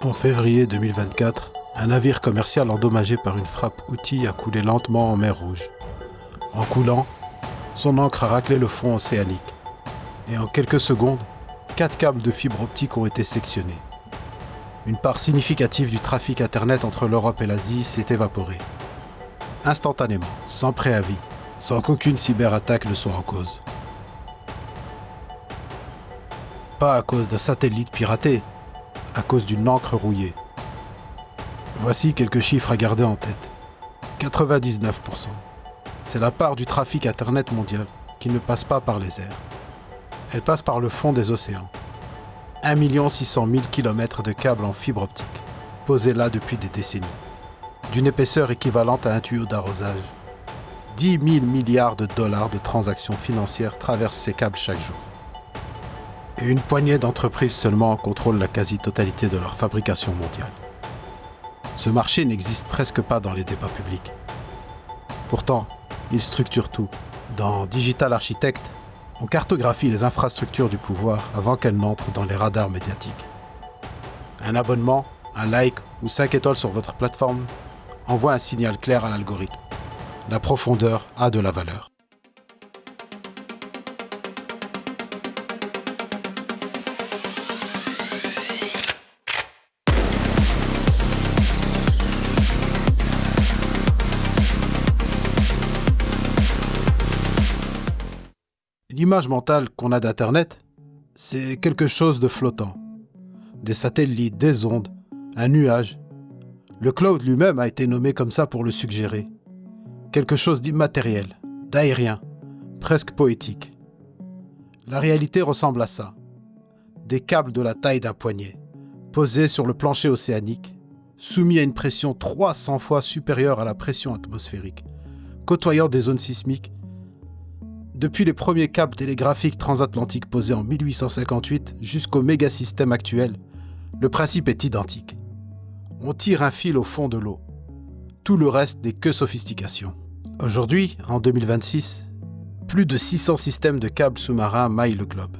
En février 2024, un navire commercial endommagé par une frappe-outil a coulé lentement en mer Rouge. En coulant, son ancre a raclé le fond océanique. Et en quelques secondes, 4 câbles de fibre optique ont été sectionnés. Une part significative du trafic Internet entre l'Europe et l'Asie s'est évaporée. Instantanément, sans préavis, sans qu'aucune cyberattaque ne soit en cause. Pas à cause d'un satellite piraté, à cause d'une ancre rouillée. Voici quelques chiffres à garder en tête. 99%. C'est la part du trafic Internet mondial qui ne passe pas par les airs. Elle passe par le fond des océans. 1 600 000 km de câbles en fibre optique, posés là depuis des décennies, d'une épaisseur équivalente à un tuyau d'arrosage. 10 000 milliards de dollars de transactions financières traversent ces câbles chaque jour. Et une poignée d'entreprises seulement contrôlent la quasi-totalité de leur fabrication mondiale. Ce marché n'existe presque pas dans les débats publics. Pourtant, il structure tout. Dans Digital Architect, on cartographie les infrastructures du pouvoir avant qu'elles n'entrent dans les radars médiatiques. Un abonnement, un like ou 5 étoiles sur votre plateforme envoie un signal clair à l'algorithme. La profondeur a de la valeur. L'image mentale qu'on a d'Internet, c'est quelque chose de flottant. Des satellites, des ondes, un nuage. Le cloud lui-même a été nommé comme ça pour le suggérer. Quelque chose d'immatériel, d'aérien, presque poétique. La réalité ressemble à ça. Des câbles de la taille d'un poignet, posés sur le plancher océanique, soumis à une pression 300 fois supérieure à la pression atmosphérique, côtoyant des zones sismiques. Depuis les premiers câbles télégraphiques transatlantiques posés en 1858 jusqu'au mégasystème actuel, le principe est identique. On tire un fil au fond de l'eau. Tout le reste n'est que sophistication. Aujourd'hui, en 2026, plus de 600 systèmes de câbles sous-marins maillent le globe.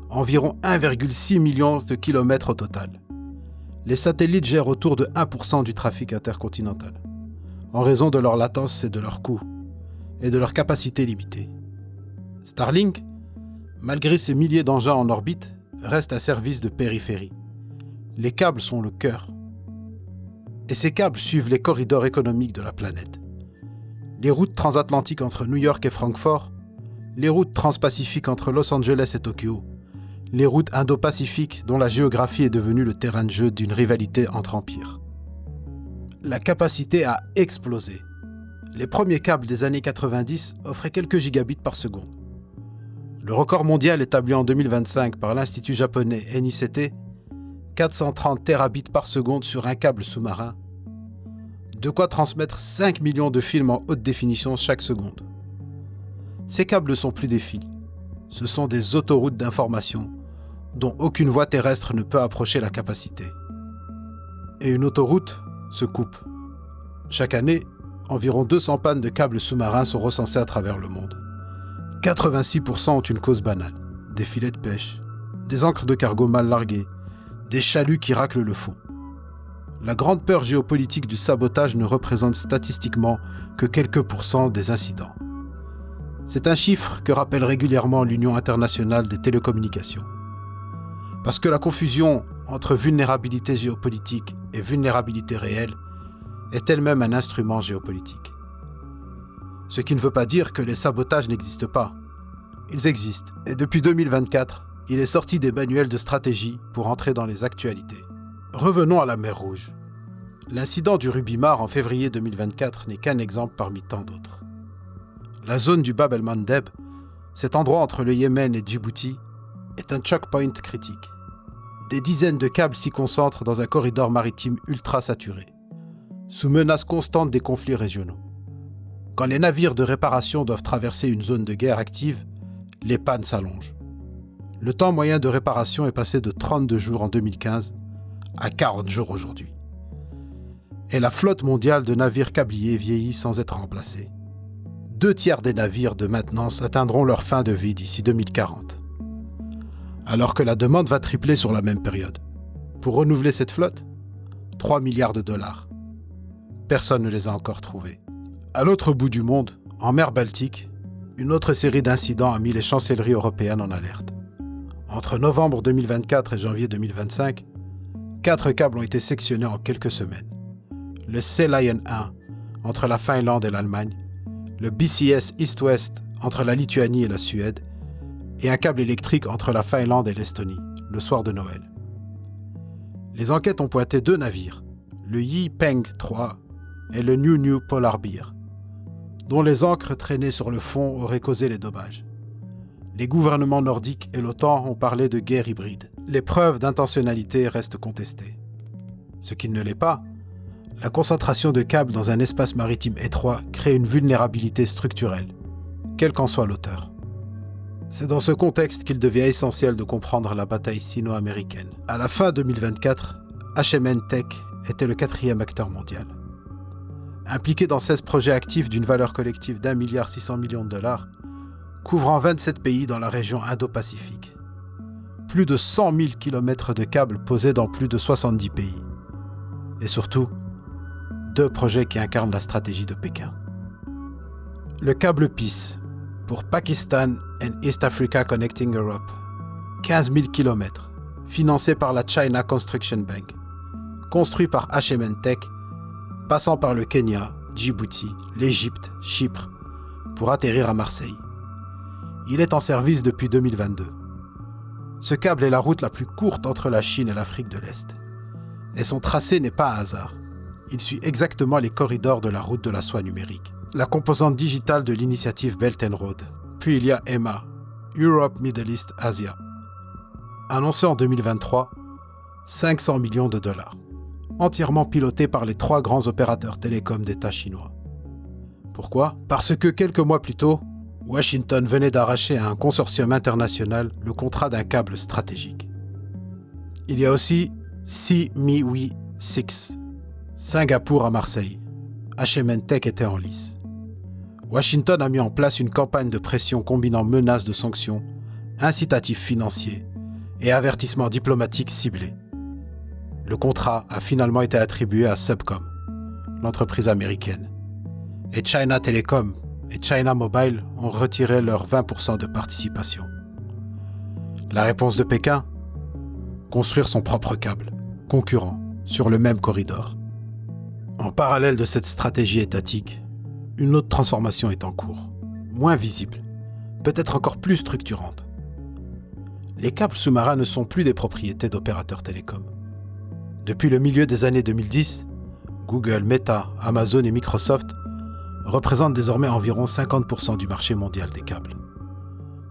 Environ 1,6 million de kilomètres au total. Les satellites gèrent autour de 1% du trafic intercontinental, en raison de leur latence et de leur coût, et de leur capacité limitée. Starlink, malgré ses milliers d'engins en orbite, reste un service de périphérie. Les câbles sont le cœur. Et ces câbles suivent les corridors économiques de la planète. Les routes transatlantiques entre New York et Francfort, les routes transpacifiques entre Los Angeles et Tokyo, les routes indo-pacifiques dont la géographie est devenue le terrain de jeu d'une rivalité entre empires. La capacité a explosé. Les premiers câbles des années 90 offraient quelques gigabits par seconde. Le record mondial établi en 2025 par l'institut japonais NICT, 430 terabits par seconde sur un câble sous-marin, de quoi transmettre 5 millions de films en haute définition chaque seconde. Ces câbles ne sont plus des fils, ce sont des autoroutes d'information dont aucune voie terrestre ne peut approcher la capacité. Et une autoroute se coupe. Chaque année, environ 200 pannes de câbles sous-marins sont recensées à travers le monde. 86% ont une cause banale, des filets de pêche, des ancres de cargo mal larguées, des chaluts qui raclent le fond. La grande peur géopolitique du sabotage ne représente statistiquement que quelques pourcents des incidents. C'est un chiffre que rappelle régulièrement l'Union internationale des télécommunications. Parce que la confusion entre vulnérabilité géopolitique et vulnérabilité réelle est elle-même un instrument géopolitique. Ce qui ne veut pas dire que les sabotages n'existent pas. Ils existent, et depuis 2024, il est sorti des manuels de stratégie pour entrer dans les actualités. Revenons à la mer Rouge. L'incident du Rubimar en février 2024 n'est qu'un exemple parmi tant d'autres. La zone du Bab el-Mandeb, cet endroit entre le Yémen et Djibouti, est un choke point critique. Des dizaines de câbles s'y concentrent dans un corridor maritime ultra saturé, sous menace constante des conflits régionaux. Quand les navires de réparation doivent traverser une zone de guerre active, les pannes s'allongent. Le temps moyen de réparation est passé de 32 jours en 2015 à 40 jours aujourd'hui. Et la flotte mondiale de navires câbliers vieillit sans être remplacée. 2/3 des navires de maintenance atteindront leur fin de vie d'ici 2040. Alors que la demande va tripler sur la même période. pour renouveler cette flotte, 3 milliards de dollars. Personne ne les a encore trouvés. À l'autre bout du monde, en mer Baltique, une autre série d'incidents a mis les chancelleries européennes en alerte. Entre novembre 2024 et janvier 2025, 4 câbles ont été sectionnés en quelques semaines. Le Sea Lion 1 entre la Finlande et l'Allemagne, le BCS East-West entre la Lituanie et la Suède, et un câble électrique entre la Finlande et l'Estonie, le soir de Noël. Les enquêtes ont pointé 2 navires, le Yi Peng 3 et le New Polar Bear, dont les ancres traînées sur le fond auraient causé les dommages. Les gouvernements nordiques et l'OTAN ont parlé de guerre hybride. Les preuves d'intentionnalité restent contestées. Ce qui ne l'est pas, la concentration de câbles dans un espace maritime étroit crée une vulnérabilité structurelle, quel qu'en soit l'auteur. C'est dans ce contexte qu'il devient essentiel de comprendre la bataille sino-américaine. À la fin 2024, HMN Tech était le 4e acteur mondial. Impliqué dans 16 projets actifs d'une valeur collective d'1,6 milliard de dollars, couvrant 27 pays dans la région Indo-Pacifique. Plus de 100 000 km de câbles posés dans plus de 70 pays. Et surtout, 2 projets qui incarnent la stratégie de Pékin. Le câble PEACE, pour Pakistan and East Africa Connecting Europe, 15 000 km, financé par la China Construction Bank, construit par HMN Tech, passant par le Kenya, Djibouti, l'Égypte, Chypre, pour atterrir à Marseille. Il est en service depuis 2022. Ce câble est la route la plus courte entre la Chine et l'Afrique de l'Est. Et son tracé n'est pas un hasard. Il suit exactement les corridors de la route de la soie numérique, la composante digitale de l'initiative Belt and Road. Puis il y a EMA, Europe, Middle East, Asia. Annoncé en 2023, 500 millions de dollars. Entièrement piloté par les 3 grands opérateurs télécoms d'État chinois. Pourquoi ? Parce que quelques mois plus tôt, Washington venait d'arracher à un consortium international le contrat d'un câble stratégique. Il y a aussi CMIWI 6, Singapour à Marseille. HMN Tech était en lice. Washington a mis en place une campagne de pression combinant menaces de sanctions, incitatifs financiers et avertissements diplomatiques ciblés. Le contrat a finalement été attribué à Subcom, l'entreprise américaine. Et China Telecom et China Mobile ont retiré leurs 20% de participation. La réponse de Pékin ? Construire son propre câble, concurrent, sur le même corridor. En parallèle de cette stratégie étatique, une autre transformation est en cours, moins visible, peut-être encore plus structurante. Les câbles sous-marins ne sont plus des propriétés d'opérateurs télécoms. Depuis le milieu des années 2010, Google, Meta, Amazon et Microsoft représentent désormais environ 50% du marché mondial des câbles,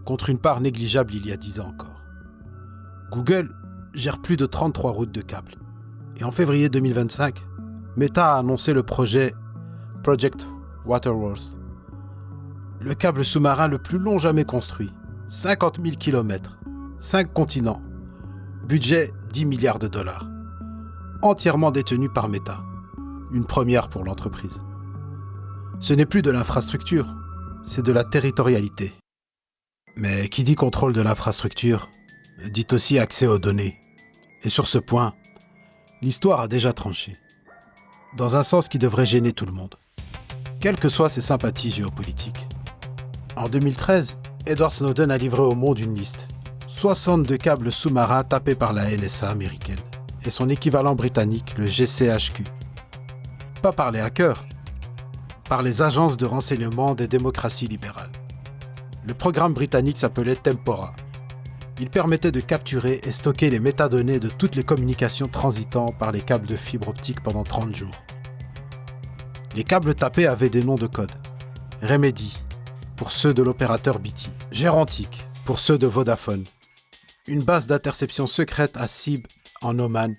contre une part négligeable il y a 10 ans encore. Google gère plus de 33 routes de câbles. Et en février 2025, Meta a annoncé le projet Project Waterworks, le câble sous-marin le plus long jamais construit, 50 000 km, 5 continents, budget 10 milliards de dollars, entièrement détenu par Meta, une première pour l'entreprise. Ce n'est plus de l'infrastructure, c'est de la territorialité. Mais qui dit contrôle de l'infrastructure, dit aussi accès aux données. Et sur ce point, l'histoire a déjà tranché, dans un sens qui devrait gêner tout le monde, quelles que soient ses sympathies géopolitiques. En 2013, Edward Snowden a livré au monde une liste, 62 câbles sous-marins tapés par la NSA américaine et son équivalent britannique, le GCHQ. Pas par les hackers, par les agences de renseignement des démocraties libérales. Le programme britannique s'appelait Tempora. Il permettait de capturer et stocker les métadonnées de toutes les communications transitant par les câbles de fibre optique pendant 30 jours. Les câbles tapés avaient des noms de code. Remedy, pour ceux de l'opérateur BT. Gérantic, pour ceux de Vodafone. Une base d'interception secrète à Sib, en Oman,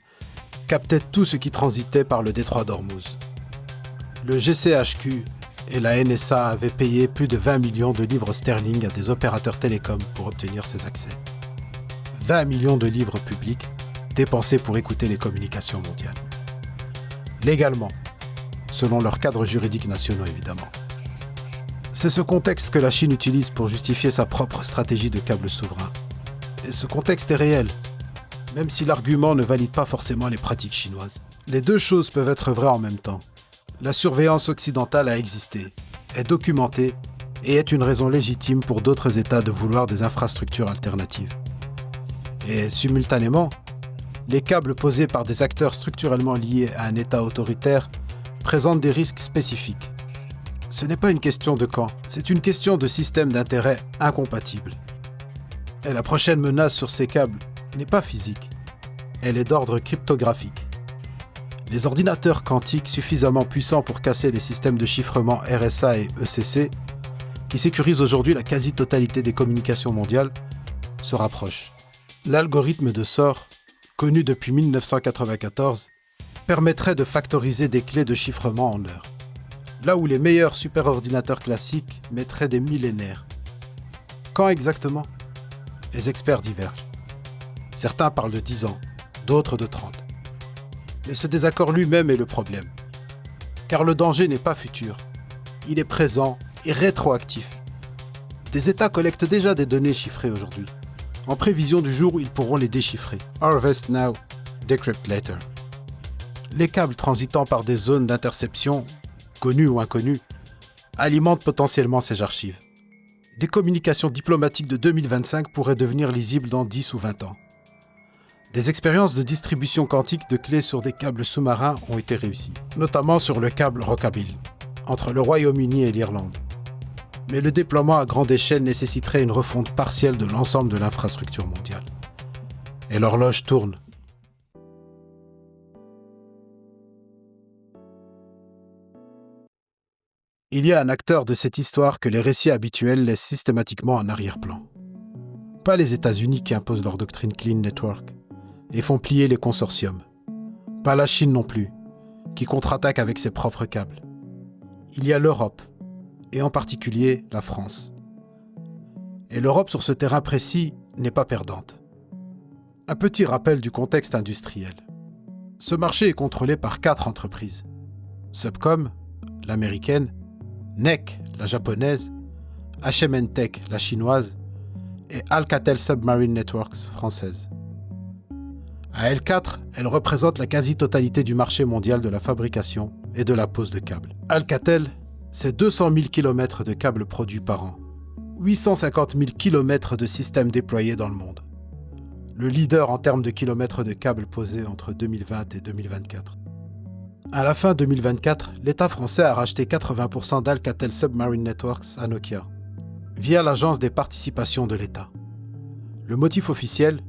captait tout ce qui transitait par le détroit d'Ormuz. Le GCHQ et la NSA avaient payé plus de 20 millions de livres sterling à des opérateurs télécoms pour obtenir ces accès. 20 millions de livres publics dépensés pour écouter les communications mondiales. Légalement, selon leurs cadres juridiques nationaux évidemment. C'est ce contexte que la Chine utilise pour justifier sa propre stratégie de câble souverain. Et ce contexte est réel, même si l'argument ne valide pas forcément les pratiques chinoises. Les deux choses peuvent être vraies en même temps. La surveillance occidentale a existé, est documentée et est une raison légitime pour d'autres États de vouloir des infrastructures alternatives. Et simultanément, les câbles posés par des acteurs structurellement liés à un État autoritaire présentent des risques spécifiques. Ce n'est pas une question de camp, c'est une question de système d'intérêt incompatible. Et la prochaine menace sur ces câbles n'est pas physique, elle est d'ordre cryptographique. Les ordinateurs quantiques suffisamment puissants pour casser les systèmes de chiffrement RSA et ECC, qui sécurisent aujourd'hui la quasi-totalité des communications mondiales, se rapprochent. L'algorithme de Shor, connu depuis 1994, permettrait de factoriser des clés de chiffrement en heures, là où les meilleurs superordinateurs classiques mettraient des millénaires. Quand exactement ? Les experts divergent. Certains parlent de 10 ans, d'autres de 30. Mais ce désaccord lui-même est le problème. Car le danger n'est pas futur. Il est présent et rétroactif. Des États collectent déjà des données chiffrées aujourd'hui, en prévision du jour où ils pourront les déchiffrer. Harvest now, decrypt later. Les câbles transitant par des zones d'interception, connues ou inconnues, alimentent potentiellement ces archives. Des communications diplomatiques de 2025 pourraient devenir lisibles dans 10 ou 20 ans. Des expériences de distribution quantique de clés sur des câbles sous-marins ont été réussies, notamment sur le câble Rockabill, entre le Royaume-Uni et l'Irlande. Mais le déploiement à grande échelle nécessiterait une refonte partielle de l'ensemble de l'infrastructure mondiale. Et l'horloge tourne. Il y a un acteur de cette histoire que les récits habituels laissent systématiquement en arrière-plan. Pas les États-Unis qui imposent leur doctrine Clean Network et font plier les consortiums. Pas la Chine non plus, qui contre-attaque avec ses propres câbles. Il y a l'Europe, et en particulier la France. Et l'Europe sur ce terrain précis n'est pas perdante. Un petit rappel du contexte industriel. Ce marché est contrôlé par 4 entreprises. Subcom, l'américaine, NEC, la japonaise, HMN Tech, la chinoise, et Alcatel Submarine Networks, française. À L4, elle représente la quasi-totalité du marché mondial de la fabrication et de la pose de câbles. Alcatel, c'est 200 000 km de câbles produits par an, 850 000 km de systèmes déployés dans le monde. Le leader en termes de kilomètres de câbles posés entre 2020 et 2024. À la fin 2024, l'État français a racheté 80% d'Alcatel Submarine Networks à Nokia, via l'Agence des participations de l'État. Le motif officiel ?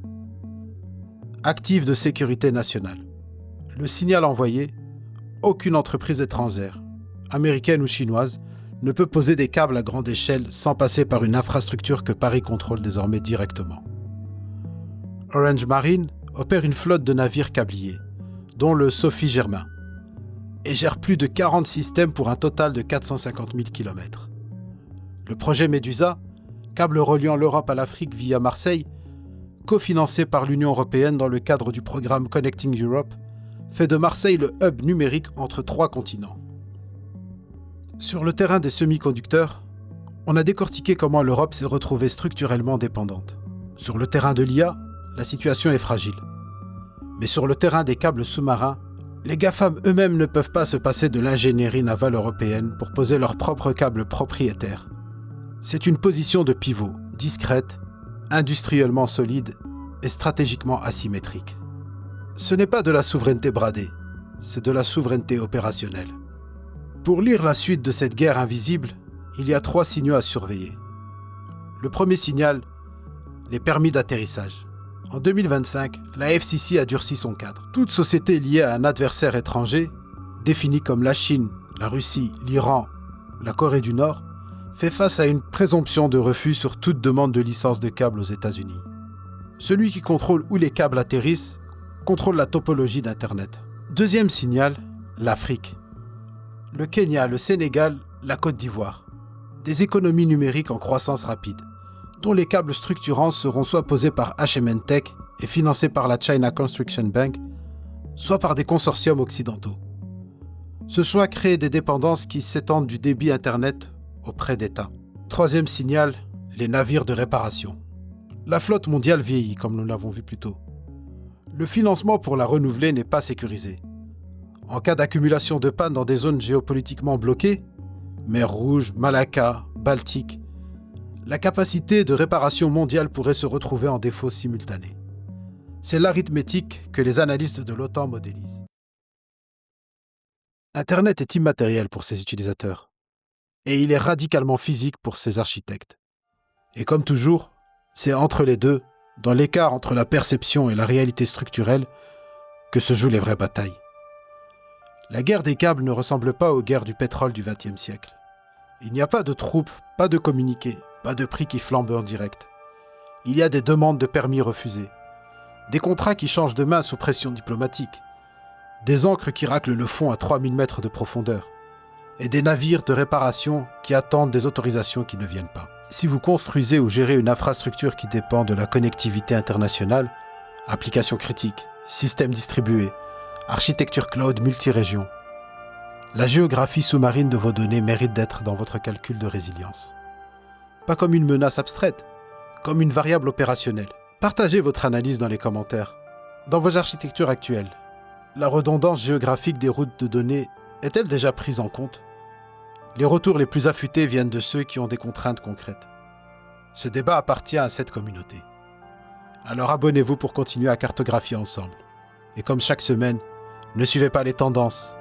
Actif de sécurité nationale. Le signal envoyé ? Aucune entreprise étrangère, américaine ou chinoise, ne peut poser des câbles à grande échelle sans passer par une infrastructure que Paris contrôle désormais directement. Orange Marine opère une flotte de navires câbliers, dont le Sophie Germain, et gère plus de 40 systèmes pour un total de 450 000 km. Le projet Medusa, câble reliant l'Europe à l'Afrique via Marseille, cofinancé par l'Union européenne dans le cadre du programme Connecting Europe, fait de Marseille le hub numérique entre 3 continents. Sur le terrain des semi-conducteurs, on a décortiqué comment l'Europe s'est retrouvée structurellement dépendante. Sur le terrain de l'IA, la situation est fragile. Mais sur le terrain des câbles sous-marins, les GAFAM eux-mêmes ne peuvent pas se passer de l'ingénierie navale européenne pour poser leurs propres câbles propriétaires. C'est une position de pivot, discrète, industriellement solide et stratégiquement asymétrique. Ce n'est pas de la souveraineté bradée, c'est de la souveraineté opérationnelle. Pour lire la suite de cette guerre invisible, il y a 3 signaux à surveiller. Le premier signal, les permis d'atterrissage. En 2025, la FCC a durci son cadre. Toute société liée à un adversaire étranger, défini comme la Chine, la Russie, l'Iran, la Corée du Nord, fait face à une présomption de refus sur toute demande de licence de câble aux États-Unis. Celui qui contrôle où les câbles atterrissent contrôle la topologie d'Internet. Deuxième signal, l'Afrique. Le Kenya, le Sénégal, la Côte d'Ivoire. Des économies numériques en croissance rapide, dont les câbles structurants seront soit posés par HMN Tech et financés par la China Construction Bank, soit par des consortiums occidentaux. Ce choix crée des dépendances qui s'étendent du débit Internet auprès d'États. Troisième signal, les navires de réparation. La flotte mondiale vieillit, comme nous l'avons vu plus tôt. Le financement pour la renouveler n'est pas sécurisé. En cas d'accumulation de panne dans des zones géopolitiquement bloquées, mer Rouge, Malacca, Baltique, la capacité de réparation mondiale pourrait se retrouver en défaut simultané. C'est l'arithmétique que les analystes de l'OTAN modélisent. Internet est immatériel pour ses utilisateurs, et il est radicalement physique pour ses architectes. Et comme toujours, c'est entre les deux, dans l'écart entre la perception et la réalité structurelle, que se jouent les vraies batailles. La guerre des câbles ne ressemble pas aux guerres du pétrole du XXe siècle. Il n'y a pas de troupes, pas de communiqués, pas de prix qui flambent en direct. Il y a des demandes de permis refusées, des contrats qui changent de main sous pression diplomatique, des ancres qui raclent le fond à 3000 mètres de profondeur, et des navires de réparation qui attendent des autorisations qui ne viennent pas. Si vous construisez ou gérez une infrastructure qui dépend de la connectivité internationale, applications critiques, systèmes distribués, architecture cloud multirégion, la géographie sous-marine de vos données mérite d'être dans votre calcul de résilience. Pas comme une menace abstraite, comme une variable opérationnelle. Partagez votre analyse dans les commentaires. Dans vos architectures actuelles, la redondance géographique des routes de données est-elle déjà prise en compte ? Les retours les plus affûtés viennent de ceux qui ont des contraintes concrètes. Ce débat appartient à cette communauté. Alors abonnez-vous pour continuer à cartographier ensemble. Et comme chaque semaine, ne suivez pas les tendances,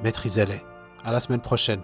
maîtrisez-les. À la semaine prochaine.